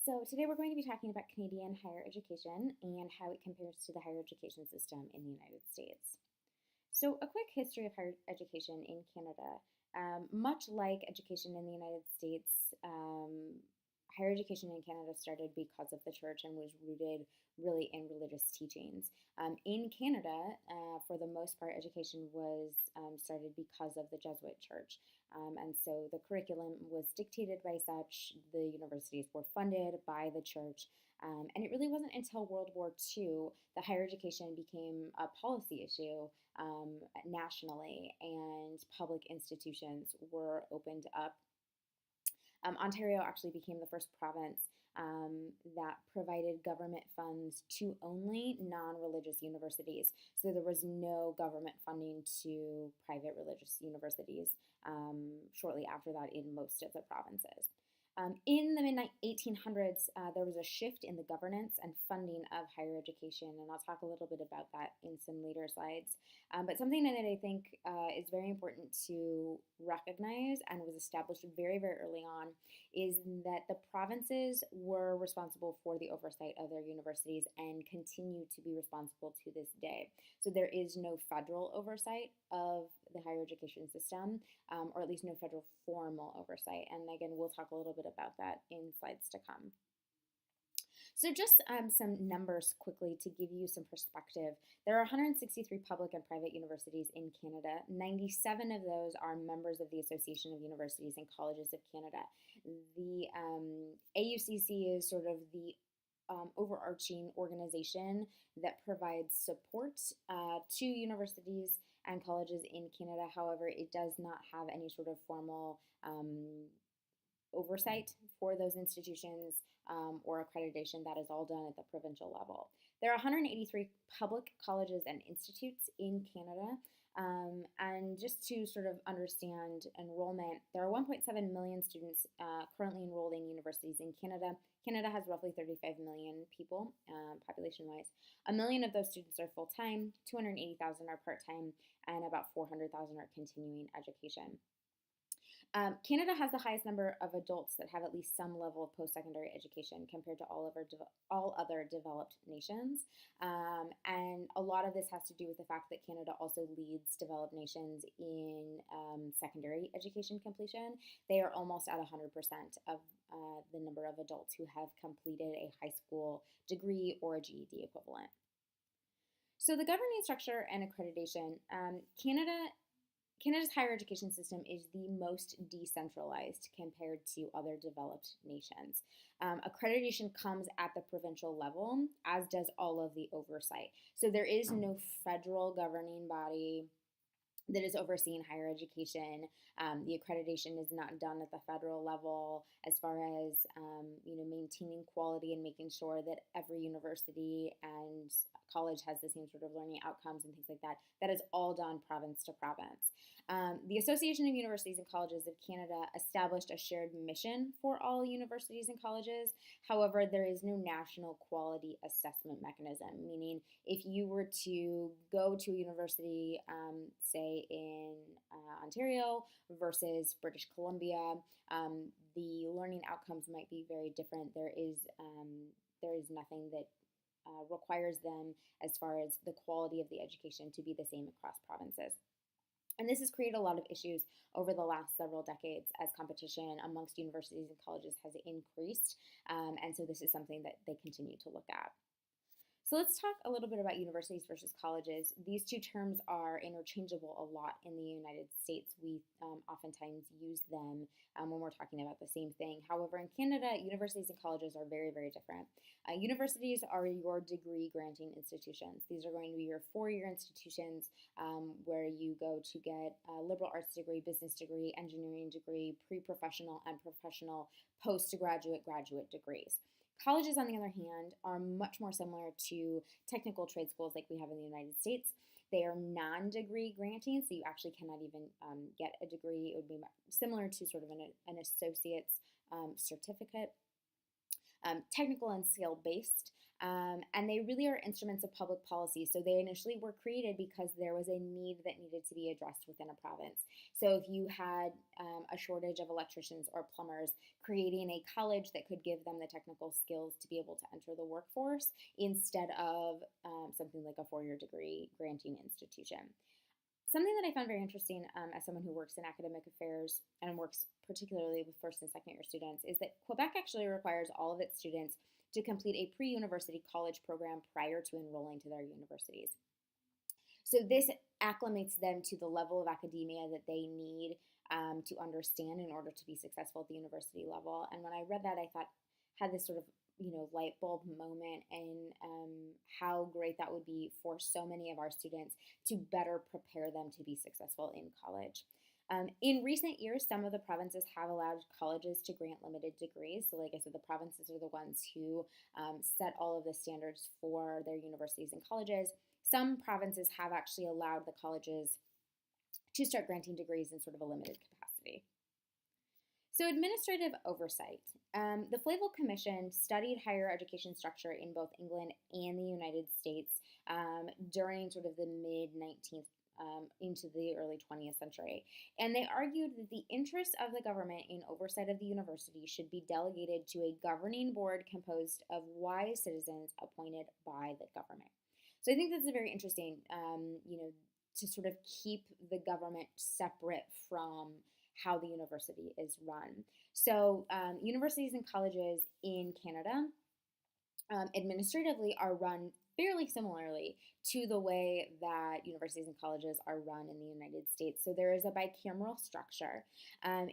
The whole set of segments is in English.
So, today we're going to be talking about Canadian higher education and how it compares to the higher education system in the United States. So, a quick history of higher education in Canada. Much like education in the United States, higher education in Canada started because of the church and was rooted really in religious teachings. In Canada, for the most part, education was started because of the Jesuit church. And so the curriculum was dictated by such, the universities were funded by the church. And it really wasn't until World War II that higher education became a policy issue nationally, and public institutions were opened up. Ontario actually became the first province that provided government funds to only non religious universities. So there was no government funding to private religious universities shortly after that in most of the provinces. In the mid 1800s, there was a shift in the governance and funding of higher education, and I'll talk a little bit about that in some later slides. But something that I think is very important to recognize and was established very, very early on is that the provinces were responsible for the oversight of their universities and continue to be responsible to this day. So there is no federal oversight of the higher education system, or at least no federal formal oversight. And again, we'll talk a little bit about that in slides to come. So just some numbers quickly to give you some perspective. There are 163 public and private universities in Canada. 97 of those are members of the Association of Universities and Colleges of Canada. The AUCC is sort of the overarching organization that provides support to universities and colleges in Canada. However, it does not have any sort of formal oversight for those institutions or accreditation. That is all done at the provincial level. There are 183 public colleges and institutes in Canada. And just to sort of understand enrollment, there are 1.7 million students currently enrolled in universities in Canada. Canada has roughly 35 million people, population-wise. A million of those students are full-time, 280,000 are part-time, and about 400,000 are continuing education. Canada has the highest number of adults that have at least some level of post-secondary education compared to all other developed nations. And a lot of this has to do with the fact that Canada also leads developed nations in secondary education completion. They are almost at 100% of the number of adults who have completed a high school degree or a GED equivalent. So the governing structure and accreditation, Canada's higher education system is the most decentralized compared to other developed nations. Accreditation comes at the provincial level, as does all of the oversight. So there is no federal governing body that is overseeing higher education. The accreditation is not done at the federal level as far as maintaining quality and making sure that every university and college has the same sort of learning outcomes and things like that. That is all done province to province. The Association of Universities and Colleges of Canada established a shared mission for all universities and colleges. However, there is no national quality assessment mechanism, meaning if you were to go to a university, say in Ontario versus British Columbia, the learning outcomes might be very different. There is nothing that requires them as far as the quality of the education to be the same across provinces. And this has created a lot of issues over the last several decades as competition amongst universities and colleges has increased. And so this is something that they continue to look at. So let's talk a little bit about universities versus colleges. These two terms are interchangeable a lot in the United States. We oftentimes use them when we're talking about the same thing. However, in Canada, universities and colleges are very, very different. Universities are your degree granting institutions. These are going to be your four-year institutions where you go to get a liberal arts degree, business degree, engineering degree, pre-professional and professional, postgraduate, graduate degrees. Colleges, on the other hand, are much more similar to technical trade schools like we have in the United States. They are non-degree granting, so you actually cannot even get a degree. It would be similar to sort of an associate's certificate. technical and skill based. And they really are instruments of public policy. So they initially were created because there was a need that needed to be addressed within a province. So if you had a shortage of electricians or plumbers, creating a college that could give them the technical skills to be able to enter the workforce instead of something like a four-year degree granting institution. Something that I found very interesting as someone who works in academic affairs and works particularly with first and second year students is that Quebec actually requires all of its students to complete a pre-university college program prior to enrolling to their universities. So this acclimates them to the level of academia that they need to understand in order to be successful at the university level. And when I read that, I thought, had this sort of light bulb moment and how great that would be for so many of our students to better prepare them to be successful in college. In recent years, some of the provinces have allowed colleges to grant limited degrees. So, like I said, the provinces are the ones who set all of the standards for their universities and colleges. Some provinces have actually allowed the colleges to start granting degrees in sort of a limited capacity. So, administrative oversight. The Flavel Commission studied higher education structure in both England and the United States during sort of the mid-19th into the early 20th century. And they argued that the interests of the government in oversight of the university should be delegated to a governing board composed of wise citizens appointed by the government. So I think that's very interesting, to sort of keep the government separate from how the university is run. So universities and colleges in Canada administratively are run fairly similarly to the way that universities and colleges are run in the United States. So there is a bicameral structure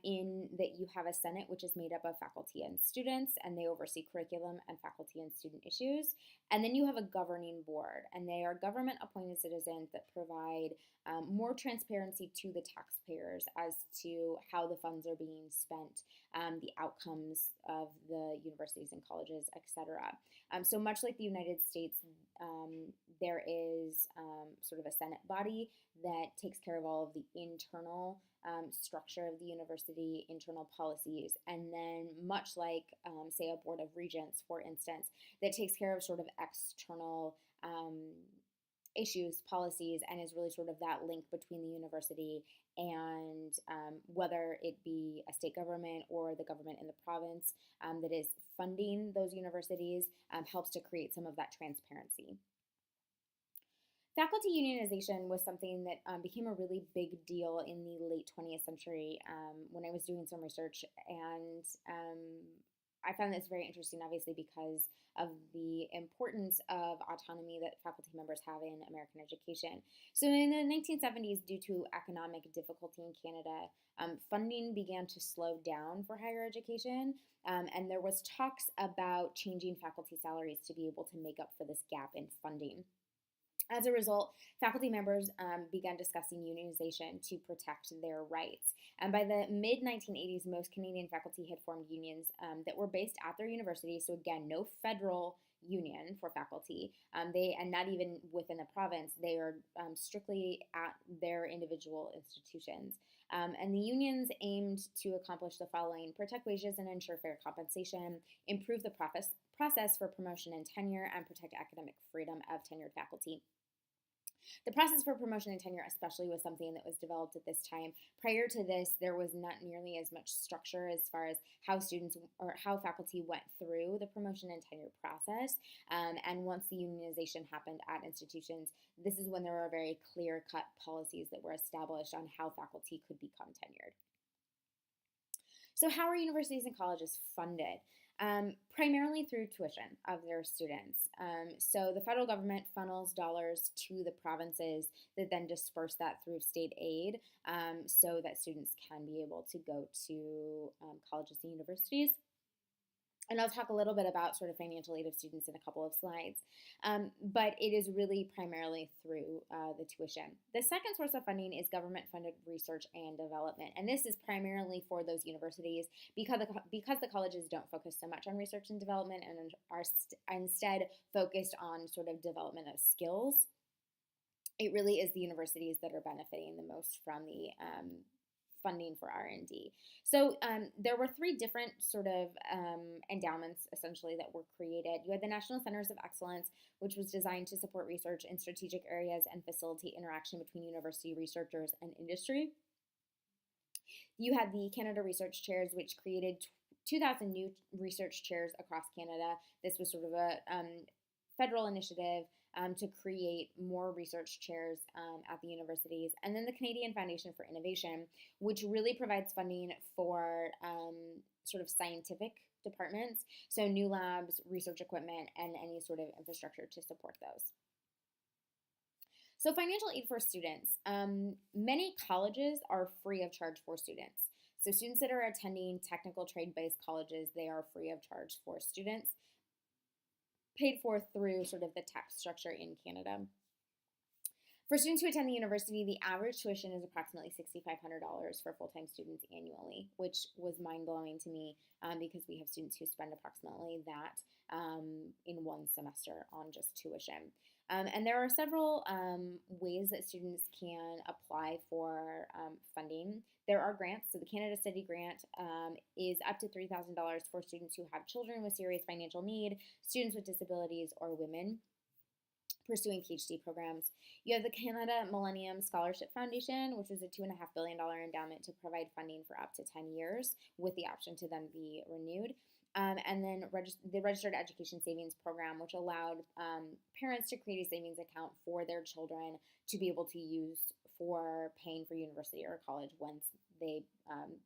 in that you have a Senate, which is made up of faculty and students, and they oversee curriculum and faculty and student issues. And then you have a governing board, and they are government-appointed citizens that provide more transparency to the taxpayers as to how the funds are being spent, the outcomes of the universities and colleges, etc. So much like the United States, there is sort of a Senate body that takes care of all of the internal structure of the university, internal policies, and then much like, say, a Board of Regents, for instance, that takes care of sort of external issues, policies, and is really sort of that link between the university and whether it be a state government or the government in the province that is funding those universities, helps to create some of that transparency. Faculty unionization was something that became a really big deal in the late 20th century when I was doing some research, and I found this very interesting, obviously, because of the importance of autonomy that faculty members have in American education. So in the 1970s, due to economic difficulty in Canada, funding began to slow down for higher education, and there was talks about changing faculty salaries to be able to make up for this gap in funding. As a result, faculty members began discussing unionization to protect their rights. And by the mid-1980s, most Canadian faculty had formed unions that were based at their university. So again, no federal union for faculty, and not even within the province. They are strictly at their individual institutions. And the unions aimed to accomplish the following: protect wages and ensure fair compensation, improve the process for promotion and tenure, and protect academic freedom of tenured faculty. The process for promotion and tenure especially was something that was developed at this time. Prior to this, there was not nearly as much structure as far as how students or how faculty went through the promotion and tenure process. And once the unionization happened at institutions, this is when there were very clear-cut policies that were established on how faculty could become tenured. So how are universities and colleges funded? Primarily through tuition of their students. So the federal government funnels dollars to the provinces that then disperse that through state aid so that students can be able to go to colleges and universities. And I'll talk a little bit about sort of financial aid of students in a couple of slides. But it is really primarily through the tuition. The second source of funding is government-funded research and development. And this is primarily for those universities because the colleges don't focus so much on research and development and are instead focused on sort of development of skills. It really is the universities that are benefiting the most from funding for R&D. So there were three different sort of endowments essentially that were created. You had the National Centers of Excellence, which was designed to support research in strategic areas and facilitate interaction between university researchers and industry. You had the Canada Research Chairs, which created 2,000 new research chairs across Canada. This was sort of a federal initiative to create more research chairs at the universities. And then the Canadian Foundation for Innovation, which really provides funding for sort of scientific departments, so new labs, research equipment, and any sort of infrastructure to support those. So financial aid for students. Many colleges are free of charge for students. So students that are attending technical trade-based colleges, they are free of charge for students, paid for through sort of the tax structure in Canada. For students who attend the university, the average tuition is approximately $6,500 for full-time students annually, which was mind-blowing to me because we have students who spend approximately that in one semester on just tuition. And there are several ways that students can apply for funding. There are grants. So the Canada Study Grant is up to $3,000 for students who have children with serious financial need, students with disabilities, or women pursuing PhD programs. You have the Canada Millennium Scholarship Foundation, which is a $2.5 billion endowment to provide funding for up to 10 years with the option to then be renewed. And then the Registered Education Savings Program, which allowed parents to create a savings account for their children to be able to use for paying for university or college once they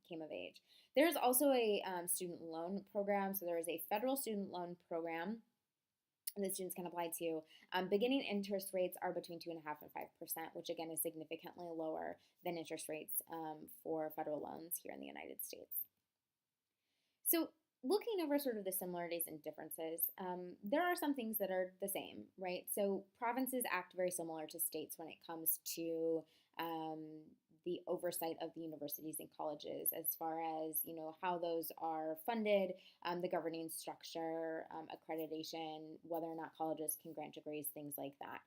came of age. There's also a student loan program. So there is a federal student loan program that students can apply to. Beginning interest rates are between 2.5% and 5%, which again is significantly lower than interest rates for federal loans here in the United States. So looking over sort of the similarities and differences, there are some things that are the same, right? So provinces act very similar to states when it comes to the oversight of the universities and colleges as far as, you know, how those are funded, the governing structure, accreditation, whether or not colleges can grant degrees, things like that.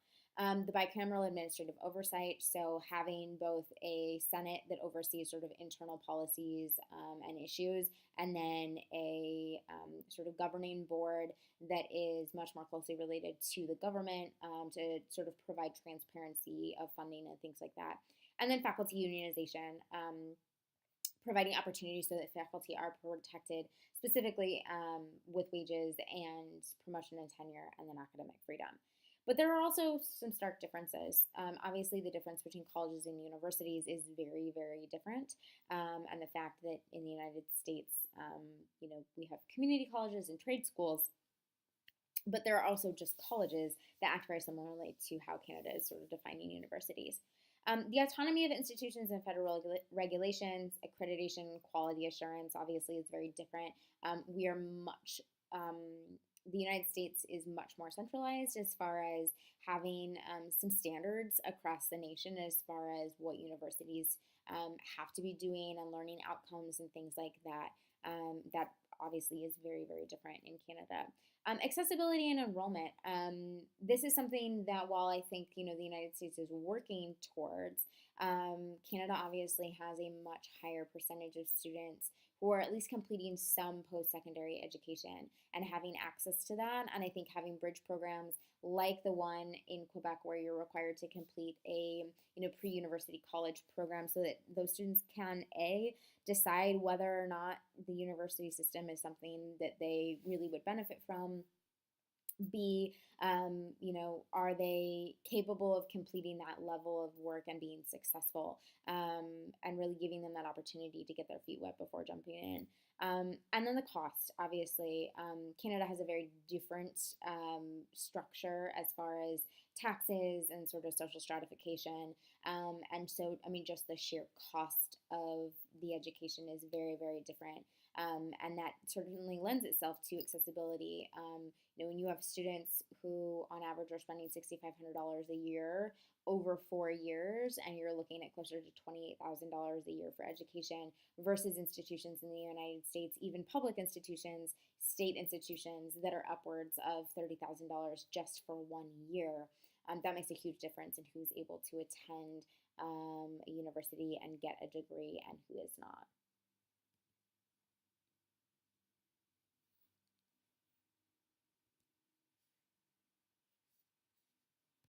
The bicameral administrative oversight, so having both a Senate that oversees sort of internal policies and issues, and then a sort of governing board that is much more closely related to the government to sort of provide transparency of funding and things like that. And then faculty unionization, providing opportunities so that faculty are protected specifically with wages and promotion and tenure and then academic freedom. But there are also some stark differences. Obviously, the difference between colleges and universities is very, very different. And the fact that in the United States, you know, we have community colleges and trade schools, but there are also just colleges that act very similarly to how Canada is sort of defining universities. The autonomy of institutions and federal regulations, accreditation, quality assurance, obviously is very different. We are much the United States is much more centralized as far as having some standards across the nation as far as what universities have to be doing and learning outcomes and things like that. That obviously is very, very different in Canada. Accessibility and enrollment. This is something that while I think, you know, the United States is working towards, Canada obviously has a much higher percentage of students who are at least completing some post-secondary education and having access to that. And I think having bridge programs like the one in Quebec where you're required to complete a, you know, pre-university college program so that those students can decide whether or not the university system is something that they really would benefit from. B, you know, are they capable of completing that level of work and being successful, and really giving them that opportunity to get their feet wet before jumping in. And then the cost, obviously. Canada has a very different structure as far as taxes and sort of social stratification. And so, I mean, just the sheer cost of the education is very, very different. And that certainly lends itself to accessibility. You know, when you have students who on average are spending $6,500 a year over 4 years, and you're looking at closer to $28,000 a year for education versus institutions in the United States, even public institutions, state institutions that are upwards of $30,000 just for 1 year. that makes a huge difference in who's able to attend a university and get a degree and who is not.